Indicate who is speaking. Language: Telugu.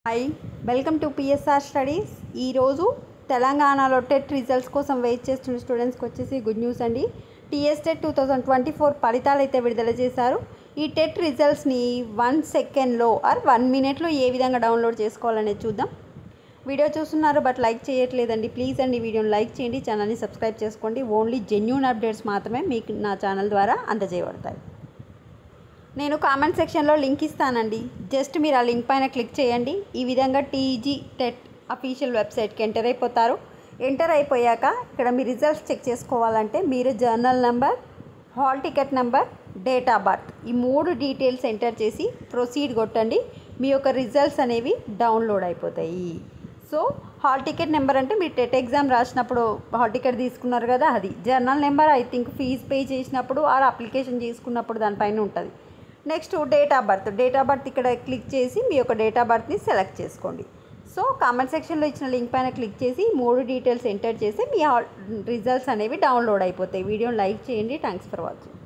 Speaker 1: Hi welcome to PSR studies. ఈరోజు తెలంగాణలో టెట్ రిజల్ట్స్ కోసం వెయిట్ చేస్తున్న స్టూడెంట్స్కి వచ్చేసి గుడ్ న్యూస్ అండి. టీఎస్ టెట్ 2024 ఫలితాలు అయితే విడుదల చేశారు. ఈ టెట్ రిజల్ట్స్ని 1 సెకండ్లో ఆర్ 1 మినిట్లో ఏ విధంగా డౌన్లోడ్ చేసుకోవాలనేది చూద్దాం. వీడియో చూస్తున్నారు బట్ లైక్ చేయట్లేదండి. ప్లీజ్ అండి వీడియోని లైక్ చేయండి, ఛానల్ని సబ్స్క్రైబ్ చేసుకోండి. ఓన్లీ జెన్యూన్ అప్డేట్స్ మాత్రమే మీకు నా ఛానల్ ద్వారా అందజేయబడతాయి. నేను కామెంట్ సెక్షన్లో లింక్ ఇస్తానండి. జస్ట్ మీరు ఆ లింక్ పైన క్లిక్ చేయండి. ఈ విధంగా టీజీ టెట్ అఫీషియల్ వెబ్సైట్కి ఎంటర్ అయిపోతారు. ఎంటర్ అయిపోయాక ఇక్కడ మీ రిజల్ట్స్ చెక్ చేసుకోవాలంటే మీరు journal number, hall ticket number, date of birth ఈ 3 డీటెయిల్స్ ఎంటర్ చేసి ప్రొసీడ్ కొట్టండి. మీ యొక్క రిజల్ట్స్ అనేవి డౌన్లోడ్ అయిపోతాయి. సో హాల్ టికెట్ నెంబర్ అంటే మీరు టెట్ ఎగ్జామ్ రాసినప్పుడు హాల్ టికెట్ తీసుకున్నారు కదా, అది. Journal number I think fees pay చేసినప్పుడు ఆర్ అప్లికేషన్ చేసుకున్నప్పుడు దానిపైన ఉంటుంది. నెక్స్ట్ డేట్ ఆఫ్ బర్త్ ఇక్కడ క్లిక్ చేసి మీ యొక్క డేట్ ఆఫ్ బర్త్ని సెలెక్ట్ చేసుకోండి. సో కామెంట్ సెక్షన్లో ఇచ్చిన లింక్ పైన క్లిక్ చేసి 3 డీటెయిల్స్ ఎంటర్ చేసి మీ రిజల్ట్స్ అనేవి డౌన్లోడ్ అయిపోతాయి. వీడియోని లైక్ చేయండి. Thanks for watching.